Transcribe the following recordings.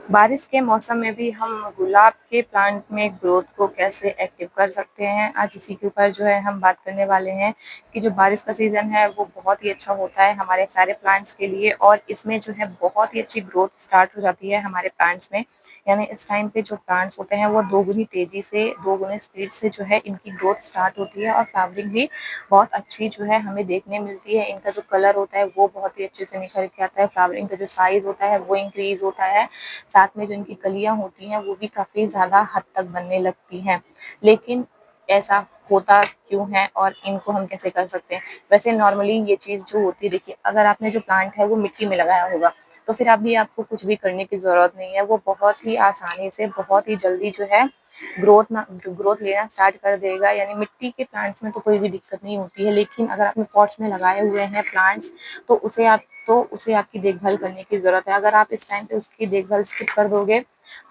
बारिश के मौसम में भी हम गुलाब के प्लांट में ग्रोथ को कैसे एक्टिव कर सकते हैं, आज इसी के ऊपर जो है हम बात करने वाले हैं कि जो बारिश का सीज़न है वो बहुत ही अच्छा होता है हमारे सारे प्लांट्स के लिए और इसमें जो है बहुत ही अच्छी ग्रोथ स्टार्ट हो जाती है हमारे प्लांट्स में। यानी इस टाइम पे जो प्लांट्स होते हैं वो दोगुनी तेज़ी से, दोगुनी स्पीड से जो है इनकी ग्रोथ स्टार्ट होती है और फ्लावरिंग भी बहुत अच्छी जो है हमें देखने मिलती है। इनका जो कलर होता है वो बहुत ही अच्छे से निखर के आता है, फ्लावरिंग का जो साइज़ होता है वो इंक्रीज़ होता है। साथ में जो इनकी कलियां होती हैं वो भी काफ़ी ज़्यादा हद तक बनने लगती हैं। लेकिन ऐसा होता क्यों है और इनको हम कैसे कर सकते हैं? वैसे नॉर्मली ये चीज़ जो होती है, देखिए अगर आपने जो प्लांट है वो मिट्टी में लगाया होगा तो फिर अभी आपको कुछ भी करने की ज़रूरत नहीं है, वो बहुत ही आसानी से बहुत ही जल्दी जो है ग्रोथ लेना स्टार्ट कर देगा। यानी मिट्टी के प्लांट्स में तो कोई भी दिक्कत नहीं होती है, लेकिन अगर आपने पॉट्स में लगाए हुए हैं प्लांट्स तो उसे आपकी देखभाल करने की ज़रूरत है। अगर आप इस टाइम पे उसकी देखभाल स्किप कर दोगे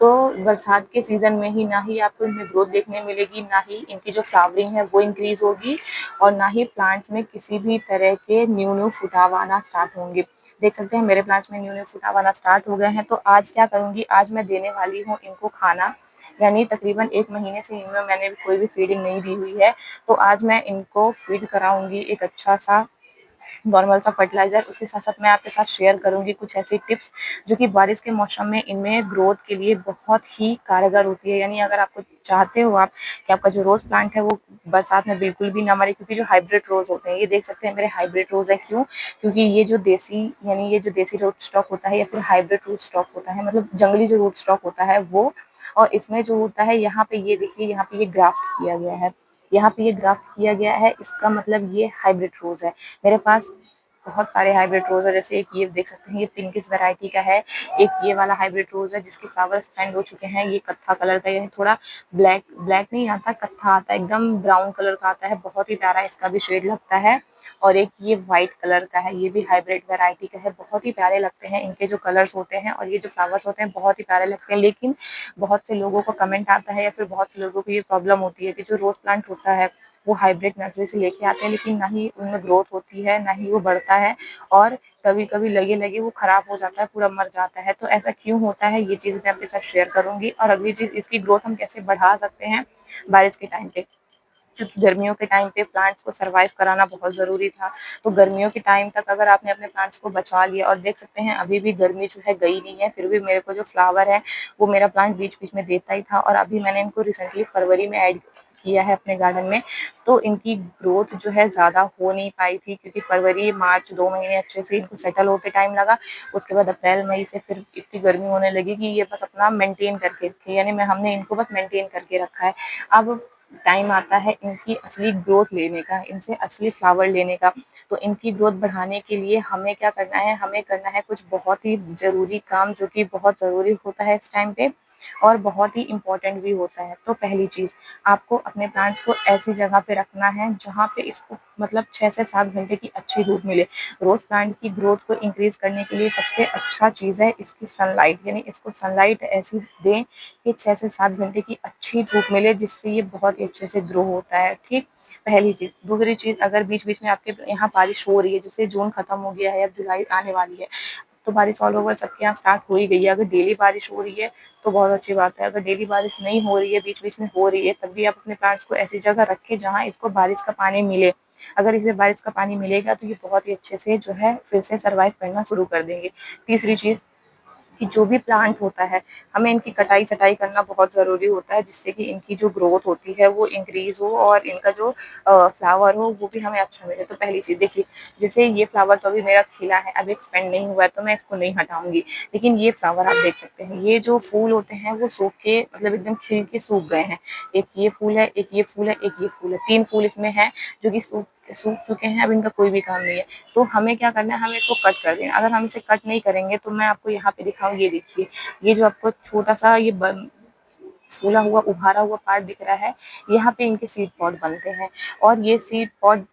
तो बरसात के सीज़न में ही ना ही आपको इनमें ग्रोथ देखने मिलेगी, ना ही इनकी जो फ्लावरिंग है वो इंक्रीज़ होगी और ना ही प्लांट्स में किसी भी तरह के न्यू फुटाव आना स्टार्ट होंगे। देख सकते हैं मेरे प्लांट्स में न्यू फुटाव आना स्टार्ट हो गए हैं। तो आज क्या करूँगी, आज मैं देने वाली हूँ इनको खाना। यानी तकरीबन 1 महीने से इनमें मैंने कोई भी फीडिंग नहीं दी हुई है, तो आज मैं इनको फीड कराऊँगी एक अच्छा-सा नॉर्मल सा फर्टिलाइज़र। उसके साथ-साथ मैं आपके साथ शेयर करूँगी कुछ ऐसी टिप्स जो कि बारिश के मौसम में इनमें ग्रोथ के लिए बहुत ही कारगर होती है। यानी अगर आपको चाहते हो आप कि आपका जो रोज़ प्लांट है वो बरसात में बिल्कुल भी ना मरे, क्योंकि जो हाइब्रिड रोज़ होते हैं, ये देख सकते हैं मेरे हाइब्रिड रोज़ है। क्यों? क्योंकि ये जो देसी रूट स्टॉक होता है या फिर हाइब्रिड रूट स्टॉक होता है, मतलब जंगली जो रूट स्टॉक होता है वो, और इसमें जो होता है यहाँ पे ये देखिए, यहाँ पे ये ग्राफ्ट किया गया है। यहाँ पे ये ग्राफ्ट किया गया है, इसका मतलब ये हाइब्रिड रोज़ है। मेरे पास बहुत सारे हाइब्रिड रोज़ है, जैसे एक ये देख सकते हैं ये पिंकिश वैरायटी का है। एक ये वाला हाइब्रिड रोज़ है जिसके फ्लावर्स एंड हो चुके हैं, ये कत्था कलर का, यानी थोड़ा ब्लैक ब्लैक नहीं आता, कत्था आता है, एकदम ब्राउन कलर का आता है, बहुत ही प्यारा इसका भी शेड लगता है। और एक ये व्हाइट कलर का है, ये भी हाइब्रिड वैरायटी का है, बहुत ही प्यारे लगते हैं इनके जो कलर्स होते हैं और ये जो फ्लावर्स होते हैं बहुत ही प्यारे लगते हैं। लेकिन बहुत से लोगों को कमेंट आता है या फिर बहुत से लोगों को ये प्रॉब्लम होती है कि जो रोज़ प्लांट होता है वो हाइब्रिड नर्सरी से लेके आते हैं, लेकिन ना ही उनमें ग्रोथ होती है, ना ही वो बढ़ता है और कभी-कभी लगे-लगे वो खराब हो जाता है, पूरा मर जाता है। तो ऐसा क्यों होता है, ये चीज़ मैं आपके साथ शेयर करूँगी। और अगली चीज़, इसकी ग्रोथ हम कैसे बढ़ा सकते हैं बारिश के टाइम पे। क्योंकि गर्मियों के टाइम पे प्लांट्स को सर्वाइव कराना बहुत ज़रूरी था। तो गर्मियों के टाइम तक अगर आपने अपने प्लांट्स को बचा लिया, और देख सकते हैं अभी भी गर्मी जो है गई नहीं है, फिर भी मेरे को जो फ्लावर है वो मेरा प्लांट बीच-बीच में देता ही था और अभी मैंने इनको रिसेंटली फरवरी में ऐड किया है अपने गार्डन में। तो इनकी ग्रोथ जो है ज़्यादा हो नहीं पाई थी, क्योंकि फरवरी, मार्च 2 महीने अच्छे से इनको सेटल होते टाइम लगा। उसके बाद अप्रैल, मई से फिर इतनी गर्मी होने लगी कि ये बस अपना मेंटेन करके रखे, यानी मैं हमने इनको बस मेंटेन करके रखा है। अब टाइम आता है इनकी असली ग्रोथ लेने का, इनसे असली फ्लावर लेने का। तो इनकी ग्रोथ बढ़ाने के लिए हमें क्या करना है, हमें करना है कुछ बहुत ही ज़रूरी काम, जो कि बहुत ज़रूरी होता है इस टाइम पे और बहुत ही इम्पोर्टेंट भी होता है। तो पहली चीज़, आपको अपने प्लांट्स को ऐसी जगह पे रखना है जहाँ पे इसको मतलब 6 से 7 घंटे की अच्छी धूप मिले। रोज़ प्लांट की ग्रोथ को इंक्रीज़ करने के लिए सबसे अच्छा चीज़ है इसकी सनलाइट, यानी इसको सनलाइट ऐसी दें कि 6 से 7 घंटे की अच्छी धूप मिले, जिससे ये बहुत ही अच्छे से ग्रो होता है, ठीक? पहली चीज़। दूसरी चीज़, अगर बीच-बीच में आपके यहाँ बारिश हो रही है, जैसे जून खत्म हो गया है, अब जुलाई आने वाली है, तो बारिश ऑल ओवर सबके यहाँ स्टार्ट हो ही गई है। अगर डेली बारिश हो रही है तो बहुत अच्छी बात है। अगर डेली बारिश नहीं हो रही है, बीच-बीच में हो रही है, तब भी आप अपने प्लांट्स को ऐसी जगह रखें जहाँ इसको बारिश का पानी मिले। अगर इसे बारिश का पानी मिलेगा तो ये बहुत ही अच्छे से जो है फिर से सर्वाइव करना शुरू कर देंगे। तीसरी चीज़, कि जो भी प्लांट होता है हमें इनकी कटाई-छटाई करना बहुत ज़रूरी होता है, जिससे कि इनकी जो ग्रोथ होती है वो इंक्रीज़ हो और इनका जो फ्लावर हो वो भी हमें अच्छा मिले। तो पहली चीज़ देखिए, जैसे ये फ्लावर तो अभी मेरा खिला है, अभी एक्सपेंड नहीं हुआ है तो मैं इसको नहीं हटाऊँगी। लेकिन ये फ्लावर आप देख सकते हैं, ये जो फूल होते हैं वो सूख के मतलब एकदम खिल के सूख गए हैं। एक ये फूल है, एक ये फूल है, एक ये फूल है, 3 फूल इसमें हैं जो कि सूख सूख चुके हैं, अब इनका कोई भी काम नहीं है। तो हमें क्या करना है, हमें इसको कट कर देना। अगर हम इसे कट नहीं करेंगे तो मैं आपको यहाँ पे दिखाऊँ, ये देखिए, ये जो आपको छोटा-सा ये ब फूला हुआ, उभारा हुआ पार्ट दिख रहा है, यहाँ पे इनके सीड पॉड बनते हैं और ये सीड पॉड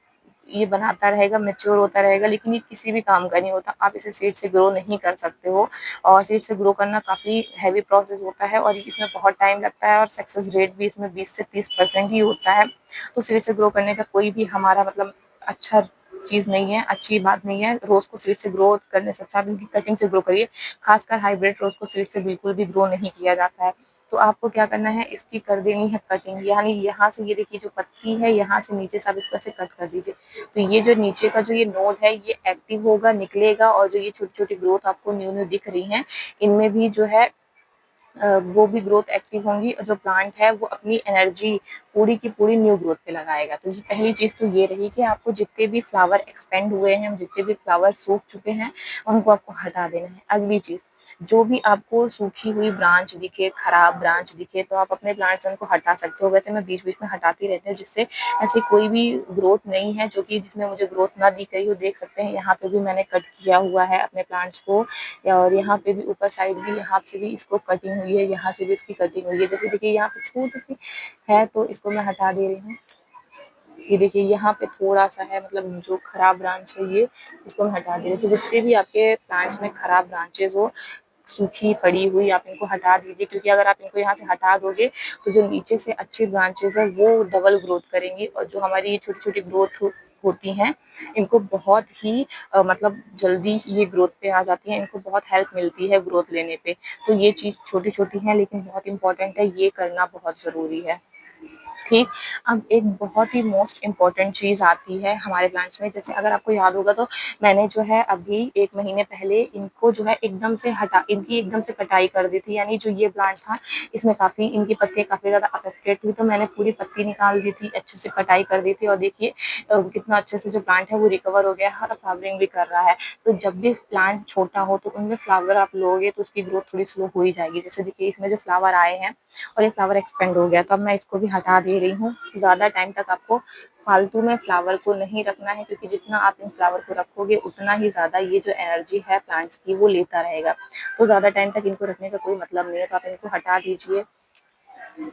ये बनाता रहेगा, मैच्योर होता रहेगा, लेकिन ये किसी भी काम का नहीं होता। आप इसे सीड से ग्रो नहीं कर सकते हो और सीड से ग्रो करना काफ़ी हेवी प्रोसेस होता है और इसमें बहुत टाइम लगता है और सक्सेस रेट भी इसमें 20 से 30% ही होता है। तो सीड से ग्रो करने का कोई भी हमारा मतलब अच्छा चीज़ नहीं है, अच्छी बात नहीं है। रोज़ को सीड से ग्रो करने से अच्छा आप इनकी कटिंग से ग्रो करिए। खासकर हाइब्रिड रोज़ को सीड से बिल्कुल भी ग्रो नहीं किया जाता है। तो आपको क्या करना है, इसकी कर देनी है कटिंग, यानी यहाँ से ये देखिए जो पत्ती है, यहाँ से नीचे से आप इसको ऐसे कट कर दीजिए। तो ये जो नीचे का जो ये नोड है, ये एक्टिव होगा, निकलेगा, और जो ये छोटी-छोटी ग्रोथ आपको न्यू-न्यू दिख रही हैं, इनमें भी जो है वो भी ग्रोथ एक्टिव होंगी, और जो प्लांट है वो अपनी एनर्जी पूरी की पूरी न्यू ग्रोथ पे लगाएगा। तो ये पहली चीज़ तो ये रही कि आपको जितने भी फ्लावर एक्सपेंड हुए हैं, जितने भी फ्लावर सूख चुके हैं, उनको आपको हटा देना है। अगली चीज़, जो भी आपको सूखी हुई ब्रांच दिखे, खराब ब्रांच दिखे, तो आप अपने प्लांट से उनको हटा सकते हो। वैसे मैं बीच-बीच में हटाती रहती हूँ, जिससे ऐसी कोई भी ग्रोथ नहीं है जो कि जिसमें मुझे ग्रोथ ना दिख रही हो। देख सकते हैं यहाँ पे भी मैंने कट किया हुआ है अपने प्लांट्स को, और यहाँ पे भी ऊपर साइड भी, यहाँ से भी इसको कटिंग हुई है, यहाँ से भी इसकी कटिंग हुई है। जैसे देखिए यहाँ पे छोटी-सी है, तो इसको मैं हटा दे रही हूँ। ये देखिए यहाँ पे थोड़ा-सा है, मतलब जो खराब ब्रांच है ये, इसको मैं हटा दे रही हूँ। तो जितने भी आपके प्लांट में खराब ब्रांचेज़ हो, सूखी पड़ी हुई, आप इनको हटा दीजिए, क्योंकि अगर आप इनको यहाँ से हटा दोगे, तो जो नीचे से अच्छी ब्रांचेज़ है वो डबल ग्रोथ करेंगी, और जो हमारी ये छोटी-छोटी ग्रोथ होती हैं, इनको बहुत ही मतलब जल्दी ये ग्रोथ पे आ जाती हैं, इनको बहुत हेल्प मिलती है ग्रोथ लेने पे। तो ये चीज़ छोटी-छोटी है, लेकिन बहुत इम्पोर्टेंट है, ये करना बहुत ज़रूरी है। ठीक, अब एक बहुत ही मोस्ट इम्पोर्टेंट चीज़ आती है हमारे प्लांट्स में। जैसे अगर आपको याद होगा, तो मैंने जो है अभी 1 महीने पहले इनको जो है इनकी एकदम से कटाई कर दी थी। यानी जो ये प्लांट था, इसमें काफ़ी इनकी पत्तियाँ काफ़ी ज़्यादा अफ़ेक्टेड थी, तो मैंने पूरी पत्ती निकाल दी थी, अच्छे से कटाई कर दी थी, और देखिए कितना अच्छे से जो प्लांट है वो रिकवर हो गया है और फ्लावरिंग भी कर रहा है। तो जब भी प्लांट छोटा हो, तो उनमें फ्लावर आप लोगे तो उसकी ग्रोथ थोड़ी स्लो हो ही जाएगी। जैसे देखिए इसमें जो फ्लावर आए हैं, और ये फ्लावर एक्सपेंड हो गया, तो अब मैं इसको भी हटा दे रही हूँ। ज़्यादा टाइम तक आपको फालतू में फ्लावर को नहीं रखना है, क्योंकि जितना आप इन फ्लावर को रखोगे, उतना ही ज़्यादा ये जो एनर्जी है प्लांट्स की वो लेता रहेगा। तो ज़्यादा टाइम तक इनको रखने का कोई मतलब नहीं है, तो आप इनको हटा दीजिए,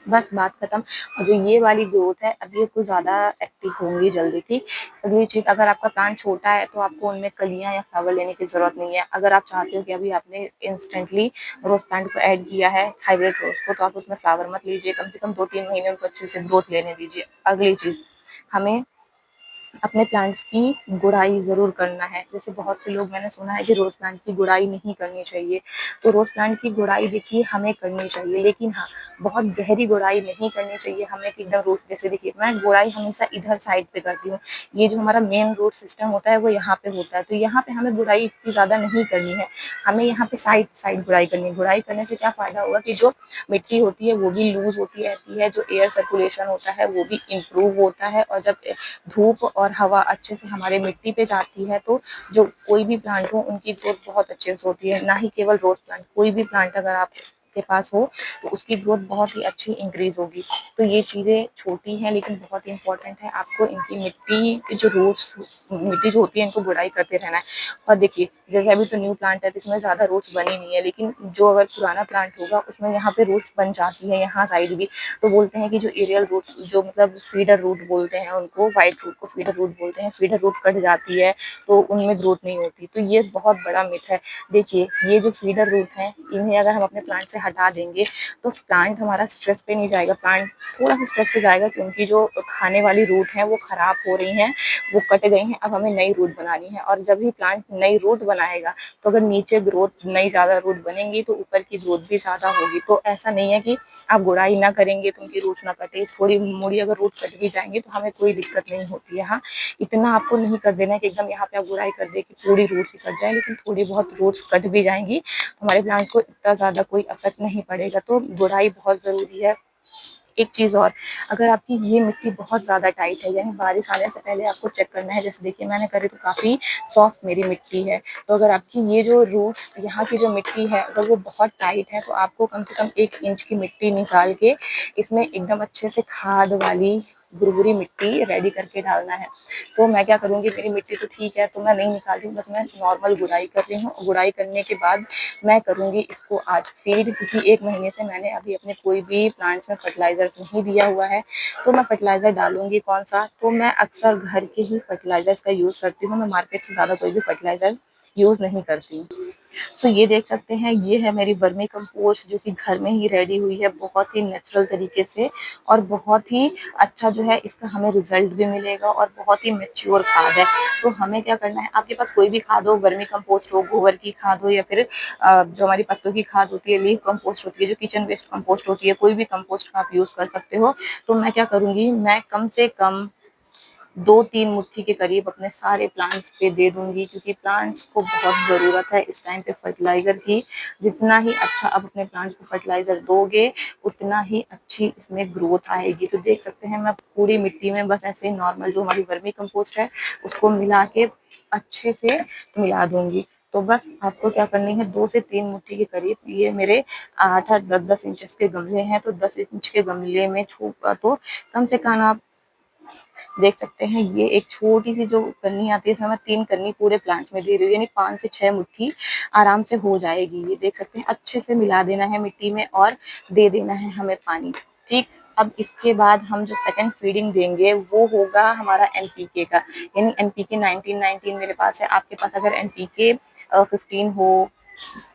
बस बात खत्म। और जो ये वाली ग्रोथ है, अब ये कुछ ज़्यादा एक्टिव होंगी जल्दी, ठीक। अगली चीज़, अगर आपका प्लांट छोटा है, तो आपको उनमें कलियाँ या फ्लावर लेने की ज़रूरत नहीं है। अगर आप चाहते हो कि अभी आपने इंस्टेंटली रोज़ प्लांट को ऐड किया है, हाइब्रिड रोज़ को, तो आप उसमें फ्लावर मत लीजिए, कम से कम 2-3 महीने उनको अच्छे से ग्रोथ लेने दीजिए। अगली चीज़, हमें अपने प्लांट्स की गुड़ाई ज़रूर करना है। जैसे बहुत से लोग, मैंने सुना है कि रोज़ प्लांट की गुड़ाई नहीं करनी चाहिए, तो रोज़ प्लांट की गुड़ाई देखिए हमें करनी चाहिए, लेकिन हाँ, बहुत गहरी गुड़ाई नहीं करनी चाहिए हमें कि एकदम रोज़। जैसे देखिए मैं गुड़ाई हमेशा इधर साइड पे करती हूँ, ये जो हमारा मेन रूट सिस्टम होता है वो यहाँ पे होता है, तो यहाँ पे हमें गुड़ाई इतनी ज़्यादा नहीं करनी है, हमें यहाँ पे साइड साइड गुड़ाई करनी है। गुड़ाई करने से क्या फ़ायदा होगा कि जो मिट्टी होती है वो भी लूज़ होती रहती है, जो एयर सर्कुलेशन होता है वो भी इम्प्रूव होता है, और जब धूप और हवा अच्छे से हमारे मिट्टी पे जाती है, तो जो कोई भी प्लांट हो उनकी ग्रोथ बहुत अच्छे से होती है। ना ही केवल रोज प्लांट, कोई भी प्लांट अगर आपके पास हो, तो उसकी ग्रोथ बहुत ही अच्छी इंक्रीज होगी। तो ये चीज़ें छोटी हैं, लेकिन बहुत ही इंपॉर्टेंट है। आपको इनकी मिट्टी की जो रूट्स, मिट्टी जो होती है, इनको गुड़ाई करते रहना है। और देखिए जैसे अभी तो न्यू प्लांट है, तो इसमें ज़्यादा रूट्स बनी नहीं है, लेकिन जो अगर पुराना प्लांट होगा उसमें यहाँ पे रूट्स बन जाती है, यहाँ साइड भी। तो बोलते हैं कि जो एरियल रूट्स, जो मतलब फीडर रूट बोलते हैं उनको, वाइट रूट को फीडर रूट बोलते हैं, फीडर रूट कट जाती है तो उनमें ग्रोथ नहीं होती। तो ये बहुत बड़ा मिथ है। देखिए ये जो फीडर रूट है, इन्हें अगर हम अपने प्लांट से हटा देंगे, तो प्लांट हमारा स्ट्रेस पे नहीं जाएगा, प्लांट थोड़ा सा स्ट्रेस पे जाएगा, क्योंकि जो खाने वाली रूट है वो खराब हो रही हैं, वो कट गई हैं, अब हमें नई रूट बनानी है। और जब भी प्लांट नई रूट बनाएगा, तो अगर नीचे ग्रोथ नई ज़्यादा रूट बनेंगी, तो ऊपर की ग्रोथ भी ज़्यादा होगी। तो ऐसा नहीं है कि आप गुड़ाई ना करेंगे तो उनकी रूट्स ना कटे, थोड़ी मोड़ी अगर रूट कट भी जाएंगी तो हमें कोई दिक्कत नहीं होती है। हाँ, इतना आपको नहीं कर देना है कि एकदम यहाँ पे आप गुड़ाई कर दे कि पूरी रूट्स ही कट जाए, लेकिन थोड़ी बहुत रूट्स कट भी जाएंगी, हमारे प्लांट को इतना ज़्यादा कोई इफेक्ट नहीं पड़ेगा। तो गुड़ाई बहुत ज़रूरी है। एक चीज़ और, अगर आपकी ये मिट्टी बहुत ज़्यादा टाइट है, यानी बारिश आने से पहले आपको चेक करना है। जैसे देखिए मैंने करी तो काफ़ी सॉफ्ट मेरी मिट्टी है, तो अगर आपकी ये जो रूट्स, यहाँ की जो मिट्टी है, अगर वो बहुत टाइट है, तो आपको कम से कम 1 इंच की मिट्टी निकाल के इसमें एकदम अच्छे से खाद वाली भुरभुरी मिट्टी रेडी करके डालना है। तो मैं क्या करूँगी, मेरी मिट्टी तो ठीक है, तो मैं नहीं निकाल रही हूँ, बस मैं नॉर्मल गुड़ाई कर रही हूँ। गुड़ाई करने के बाद मैं करूँगी इसको आज फीड, क्योंकि 1 महीने से मैंने अभी अपने कोई भी प्लांट्स में फर्टिलाइजर्स नहीं दिया हुआ है। तो मैं फर्टिलाइजर डालूंगी कौन सा, तो मैं अक्सर घर के ही फर्टिलाइजर्स का यूज़ करती हूँ, मैं मार्केट से ज़्यादा कोई भी फर्टिलाइजर यूज़ नहीं करती हूँ। सो ये देख सकते हैं, ये है मेरी वर्मी कंपोस्ट जो कि घर में ही रेडी हुई है, बहुत ही नेचुरल तरीके से, और बहुत ही अच्छा जो है इसका हमें रिजल्ट भी मिलेगा, और बहुत ही मैच्योर खाद है। तो हमें क्या करना है, आपके पास कोई भी खाद हो, वर्मी कंपोस्ट हो, गोबर की खाद हो, या फिर जो हमारी पत्तों की खाद होती है, लीफ कंपोस्ट होती है, जो किचन वेस्ट कंपोस्ट होती है, कोई भी कंपोस्ट का आप यूज कर सकते हो। तो मैं क्या करूंगी, मैं कम से कम 2-3 मुट्ठी के करीब अपने सारे प्लांट्स पे दे दूंगी, क्योंकि प्लांट्स को बहुत ज़रूरत है इस टाइम पे फर्टिलाइज़र की। जितना ही अच्छा आप अपने प्लांट्स को फर्टिलाइज़र दोगे, उतना ही अच्छी इसमें ग्रोथ आएगी। तो देख सकते हैं, मैं पूरी मिट्टी में बस ऐसे नॉर्मल जो हमारी वर्मी कंपोस्ट है उसको मिला के अच्छे से मिला दूंगी। तो बस आपको क्या करनी है, 2 से 3 मुट्ठी के करीब, ये मेरे 8-8 10-10 इंचेस के गमले हैं, तो 10 इंच के गमले में तो कम से कम आप देख सकते हैं, ये एक छोटी सी जो कन्नी आती है, इसमें मैं 3 कन्नी पूरे प्लांट्स में दे रही हूँ, यानी 5 से 6 मुट्ठी आराम से हो जाएगी। ये देख सकते हैं, अच्छे से मिला देना है मिट्टी में और दे देना है हमें पानी। ठीक, अब इसके बाद हम जो सेकंड फीडिंग देंगे वो होगा हमारा एनपीके का, यानी एनपीके 1919 मेरे पास है। आपके पास अगर एनपीके 15 हो,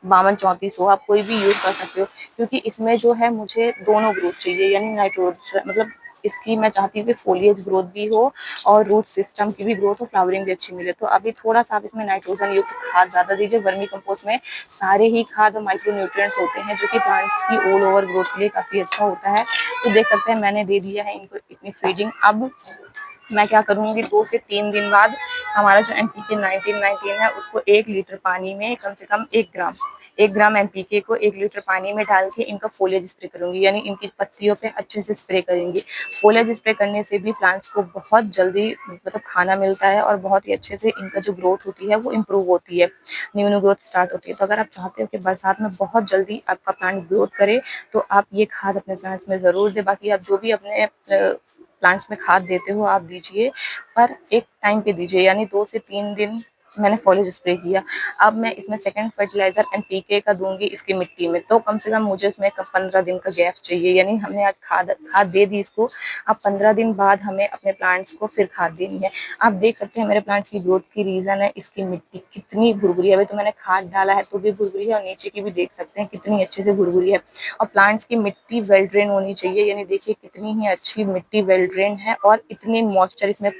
52-34 हो, आप कोई भी यूज कर सकते हो, क्योंकि इसमें जो है मुझे दोनों ग्रोथ चाहिए, यानी नाइट्रोजन, मतलब इसकी मैं चाहती हूँ कि फोलिएज ग्रोथ भी हो और रूट सिस्टम की भी ग्रोथ हो, फ्लावरिंग भी अच्छी मिले। तो अभी थोड़ा सा आप इसमें नाइट्रोजन युक्त खाद ज्यादा दीजिए। वर्मी कंपोस्ट में सारे ही खाद और माइक्रो न्यूट्रिएंट्स होते हैं, जो कि प्लांट्स की ऑल ओवर ग्रोथ के लिए काफी अच्छा होता है। तो देख सकते हैं, मैंने दे दिया है इनको इतनी फीडिंग। अब मैं क्या करूंगी, 2 से 3 दिन बाद हमारा जो एनपीके 1919 है उसको 1 लीटर पानी में कम से कम 1 ग्राम एनपीके को 1 लीटर पानी में डाल के इनका फोलियज स्प्रे करूंगी, यानी इनकी पत्तियों पे अच्छे से स्प्रे करेंगे। फोलियज स्प्रे करने से भी प्लांट्स को बहुत जल्दी मतलब खाना मिलता है, और बहुत ही अच्छे से इनका जो ग्रोथ होती है वो इम्प्रूव होती है, न्यू ग्रोथ स्टार्ट होती है। तो अगर आप चाहते हो कि बरसात में बहुत जल्दी आपका प्लांट ग्रोथ करे, तो आप ये खाद अपने प्लांट्स में जरूर दे। बाकी आप जो भी अपने प्लांट्स में खाद देते हो आप दीजिए, पर एक टाइम पे दीजिए, यानी 2 से 3 दिन मैंने फॉलिज स्प्रे किया। अब मैं इसमें सेकंड फर्टिलाइजर एनपीके का दूंगी इसकी मिट्टी में, तो कम से कम मुझे इसमें 15 दिन का गैप चाहिए, यानी हमने आज खाद दे दी इसको, अब 15 दिन बाद हमें अपने प्लांट्स को फिर खाद देनी है। आप देख सकते हैं मेरे प्लांट्स की ग्रोथ की रीजन है इसकी मिट्टी कितनी भुरभुरी है। अभी तो मैंने खाद डाला है तो भी भुरभुरी है, और नीचे की भी देख सकते हैं कितनी अच्छे से भुरभुरी है। और प्लांट्स की मिट्टी वेल ड्रेन होनी चाहिए, यानी देखिए कितनी ही अच्छी मिट्टी वेल ड्रेन है, और इतनी मॉइस्चर इसमें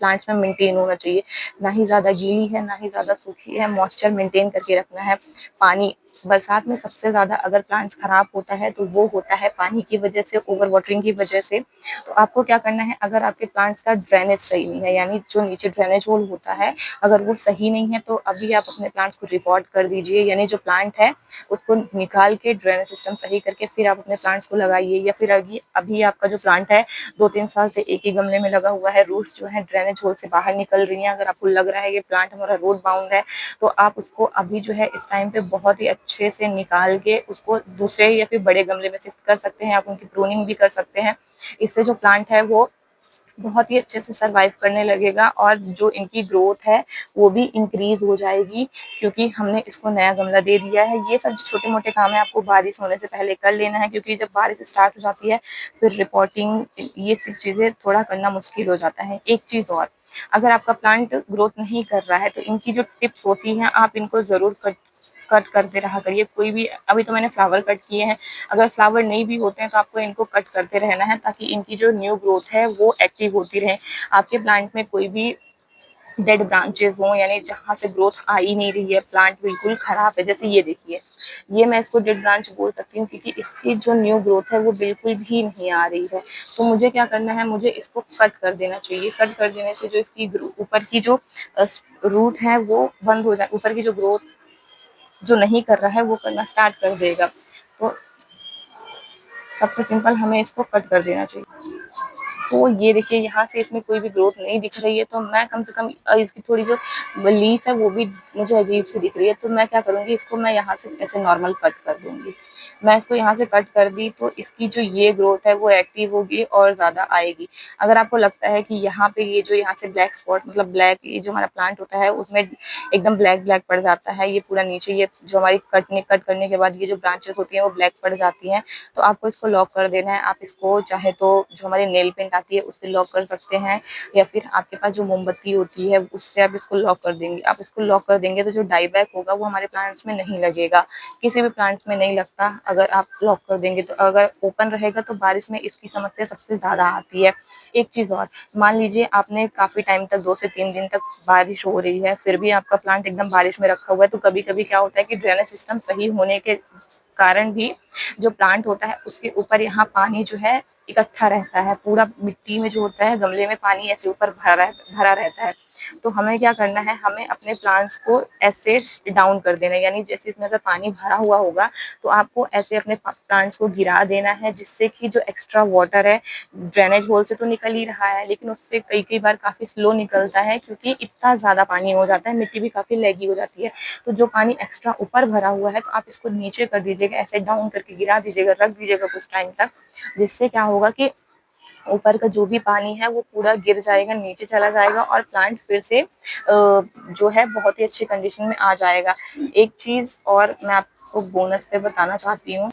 प्लांट्स में मेंटेन होना चाहिए। ना ही ज्यादा गीली है ना ही ज्यादा सूखी है, मॉइस्चर मेंटेन करके रखना है। पानी बरसात में सबसे ज्यादा अगर प्लांट्स खराब होता है तो वो होता है पानी की वजह से, ओवर वाटरिंग की वजह से। तो आपको क्या करना है, अगर आपके प्लांट्स का ड्रेनेज सही नहीं है, यानी जो नीचे ड्रेनेज होल होता है अगर वो सही नहीं है, तो अभी आप अपने प्लांट्स को रिपोर्ट कर दीजिए, यानी जो प्लांट है उसको निकाल के ड्रेनेज सिस्टम सही करके फिर आप अपने प्लांट्स को लगाइए। या फिर अभी अभी आपका जो प्लांट है 2-3 साल से एक ही गमले में लगा हुआ है, रूट्स जो है ड्रेनेज होल से बाहर निकल रही हैं, अगर आपको लग रहा है ये प्लांट हमारा रूट बाउंड है, तो आप उसको अभी जो है इस टाइम पे बहुत ही अच्छे से निकाल के उसको दूसरे या फिर बड़े गमले में शिफ्ट कर सकते हैं। आप उनकी प्रूनिंग भी कर सकते हैं, इससे जो प्लांट है वो बहुत ही अच्छे से सरवाइव करने लगेगा, और जो इनकी ग्रोथ है वो भी इंक्रीज हो जाएगी, क्योंकि हमने इसको नया गमला दे दिया है। ये सब छोटे मोटे काम है आपको बारिश होने से पहले कर लेना है, क्योंकि जब बारिश स्टार्ट हो जाती है फिर रिपोर्टिंग ये सब चीजें थोड़ा करना मुश्किल हो जाता है। एक चीज और, अगर आपका प्लांट ग्रोथ नहीं कर रहा है तो इनकी जो टिप्स होती हैं आप इनको जरूर कट करते रहा करिए। कोई भी, अभी तो मैंने फ्लावर कट किए हैं, अगर फ्लावर नहीं भी होते हैं तो आपको इनको कट करते रहना है, ताकि इनकी जो न्यू ग्रोथ है वो एक्टिव होती रहे। आपके प्लांट में कोई भी डेड ब्रांचेस हों, यानी जहां से ग्रोथ आ ही नहीं रही है, प्लांट बिल्कुल खराब है, जैसे ये देखिए, ये मैं इसको डेड ब्रांच बोल सकती हूँ, क्योंकि इसकी जो न्यू ग्रोथ है वो बिल्कुल भी नहीं आ रही है। तो मुझे क्या करना है, मुझे इसको कट कर देना चाहिए। कट कर देने से जो इसकी ऊपर की जो रूट है वो बंद हो जाए, ऊपर की जो ग्रोथ जो नहीं कर रहा है वो करना स्टार्ट कर देगा। तो सबसे सिंपल हमें इसको कट कर देना चाहिए। तो ये देखिए, यहाँ से इसमें कोई भी ग्रोथ नहीं दिख रही है, तो मैं कम से कम इसकी थोड़ी जो लीफ है वो भी मुझे अजीब सी दिख रही है, तो मैं क्या करूंगी, इसको मैं यहाँ से ऐसे नॉर्मल कट कर दूंगी। मैं इसको यहाँ से कट कर दी तो इसकी जो ये ग्रोथ है वो एक्टिव होगी और ज्यादा आएगी। अगर आपको लगता है कि यहाँ पे ये जो यहाँ से ब्लैक स्पॉट, मतलब ब्लैक, ये जो हमारा प्लांट होता है उसमें एकदम ब्लैक ब्लैक पड़ जाता है, ये पूरा नीचे ये जो हमारी कट करने के बाद ये जो ब्रांचेस होती हैं वो ब्लैक पड़ जाती हैं, तो आपको इसको लॉक कर देना है। आप इसको चाहे तो जो हमारे नेल पेंट आती है उससे लॉक कर सकते हैं, या फिर आपके पास जो मोमबत्ती होती है उससे आप इसको लॉक कर देंगे। आप इसको लॉक कर देंगे तो जो डाई बैक होगा वो हमारे प्लांट्स में नहीं लगेगा, किसी भी प्लांट्स में नहीं लगता अगर आप लॉक कर देंगे तो। अगर ओपन रहेगा तो बारिश में इसकी समस्या सबसे ज़्यादा आती है। एक चीज़ और, मान लीजिए आपने काफ़ी टाइम तक 2 से 3 दिन तक बारिश हो रही है, फिर भी आपका प्लांट एकदम बारिश में रखा हुआ है, तो कभी-कभी क्या होता है कि ड्रेनेज सिस्टम सही होने के कारण भी जो प्लांट होता है उसके ऊपर यहाँ पानी जो है इकट्ठा रहता है, पूरा मिट्टी में जो होता है गमले में पानी ऐसे ऊपर भरा रहता है। तो हमें क्या करना है, हमें अपने प्लांट्स को ऐसे डाउन कर देना है, यानी जैसे इसमें अगर पानी भरा हुआ होगा तो आपको ऐसे अपने प्लांट्स को गिरा देना है, जिससे कि जो एक्स्ट्रा वाटर है ड्रेनेज होल से तो निकल ही रहा है, लेकिन उससे कई कई बार काफी स्लो निकलता है क्योंकि इतना ज्यादा पानी हो जाता है, मिट्टी भी काफी लैगी हो जाती है। तो जो पानी एक्स्ट्रा ऊपर भरा हुआ है तो आप इसको नीचे कर दीजिएगा, ऐसे डाउन करके गिरा दीजिएगा, रख दीजिएगा कुछ टाइम तक, जिससे क्या होगा कि ऊपर का जो भी पानी है वो पूरा गिर जाएगा, नीचे चला जाएगा और प्लांट फिर से जो है बहुत ही अच्छी कंडीशन में आ जाएगा। एक चीज और मैं आपको बोनस पे बताना चाहती हूँ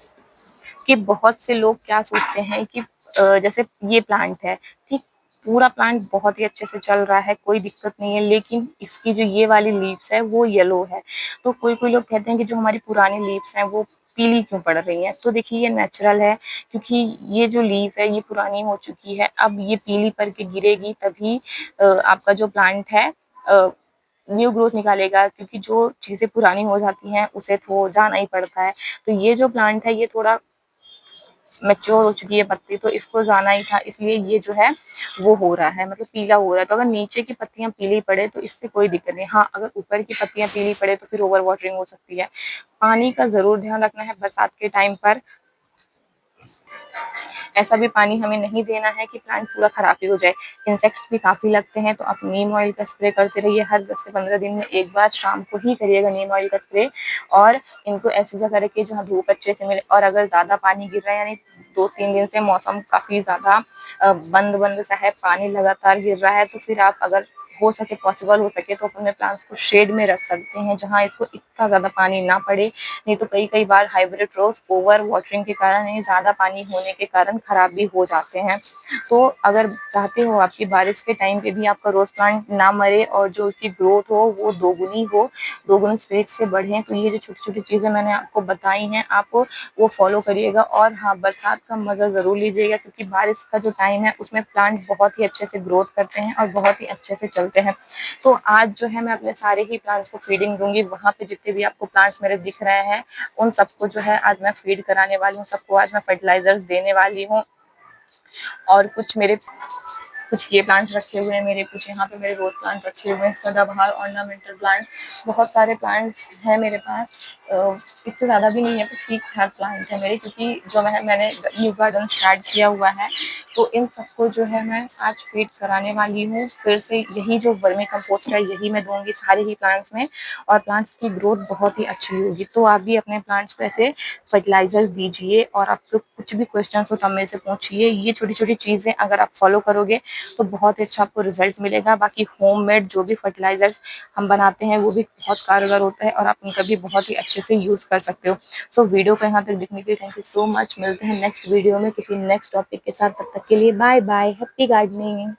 कि बहुत से लोग क्या सोचते हैं कि जैसे ये प्लांट है, ठीक, पूरा प्लांट बहुत ही अच्छे से चल रहा है, कोई दिक्कत नहीं है, लेकिन इसकी जो ये वाली लीव्स है वो येलो है। तो कोई कोई लोग कहते हैं कि जो हमारी पुरानी लीव्स हैं वो पीली क्यों पड़ रही हैं। तो देखिए ये नेचुरल है, क्योंकि ये जो लीफ है ये पुरानी हो चुकी है, अब ये पीली पड़ के गिरेगी तभी आपका जो प्लांट है न्यू ग्रोथ निकालेगा, क्योंकि जो चीजें पुरानी हो जाती हैं उसे तो जाना ही पड़ता है। तो ये जो प्लांट है ये थोड़ा मैच्योर हो चुकी है पत्ती, तो इसको जाना ही था, इसलिए ये जो है वो हो रहा है, मतलब पीला हो रहा है। तो अगर नीचे की पत्तियां पीली पड़े तो इससे कोई दिक्कत नहीं। हाँ, अगर ऊपर की पत्तियां पीली पड़े तो फिर ओवर वाटरिंग हो सकती है। पानी का जरूर ध्यान रखना है बरसात के टाइम पर, ऐसा भी पानी हमें नहीं देना है कि प्लांट पूरा खराब ही हो जाए। इंसेक्ट्स भी काफी लगते हैं, तो आप नीम ऑयल का स्प्रे करते रहिए, हर 10 से 15 दिन में एक बार शाम को ही करिएगा नीम ऑयल का स्प्रे। और इनको ऐसी जगह रखिए जहाँ धूप अच्छे से मिले, और अगर ज्यादा पानी गिर रहा है, यानी 2-3 दिन से मौसम काफी ज्यादा बंद बंद सा है, पानी लगातार गिर रहा है, तो फिर आप अगर हो सके, पॉसिबल हो सके तो अपने प्लांट्स को शेड में रख सकते हैं जहां इसको इतना ज्यादा पानी ना पड़े। नहीं तो कई कई बार हाइब्रिड रोज ओवर वाटरिंग के कारण, यानी ज्यादा पानी होने के कारण खराब भी हो जाते हैं। तो अगर चाहते हो आपकी बारिश के टाइम पे भी आपका रोज प्लांट ना मरे और जो उसकी ग्रोथ हो वो दोगुनी हो, दोगुनी स्पीड से बढ़े, तो ये जो छोटी छोटी चीजें मैंने आपको बताई हैं आप वो फॉलो करिएगा। और हाँ, बरसात का मजा जरूर लीजिएगा, क्योंकि बारिश का जो टाइम है उसमें प्लांट बहुत ही अच्छे से ग्रोथ करते हैं और बहुत ही अच्छे से चलते हैं। तो आज जो है मैं अपने सारे ही प्लांट्स को फीडिंग दूंगी, वहां पे जितने भी आपको प्लांट्स मेरे दिख रहे हैं उन सबको जो है आज मैं फीड कराने वाली हूँ, सबको आज मैं फर्टिलाइजर्स देने वाली हूँ। और कुछ ये प्लांट्स रखे हुए हैं मेरे, कुछ यहाँ पे मेरे रोज प्लांट रखे हुए हैं, सदाबहार ऑर्नामेंटल प्लांट, बहुत सारे प्लांट्स हैं मेरे पास। इतने ज़्यादा भी नहीं है, तो ठीक ठाक प्लांट है मेरे, क्योंकि जो मैंने न्यू गार्डन स्टार्ट किया हुआ है, तो इन सबको जो है मैं आज फीड कराने वाली हूँ। फिर से यही जो वर्मी कंपोस्ट है यही मैं दूंगी सारे ही प्लांट्स में, और प्लांट्स की ग्रोथ बहुत ही अच्छी होगी। तो आप भी अपने प्लांट्स को ऐसे फर्टिलाइजर्स दीजिए, और आपको कुछ भी क्वेश्चन हो तो मेरे से पूछिए। ये छोटी छोटी चीज़ें अगर आप फॉलो करोगे तो बहुत अच्छा आपको रिजल्ट मिलेगा। बाकी होममेड जो भी फर्टिलाइजर्स हम बनाते हैं वो भी बहुत कारगर होता है, और आप उनका भी बहुत ही अच्छे से यूज कर सकते हो। सो वीडियो को यहाँ तक देखने के लिए थैंक यू सो मच। मिलते हैं नेक्स्ट वीडियो में किसी नेक्स्ट टॉपिक के साथ, तब तक के लिए बाय बाय, हैप्पी गार्डनिंग।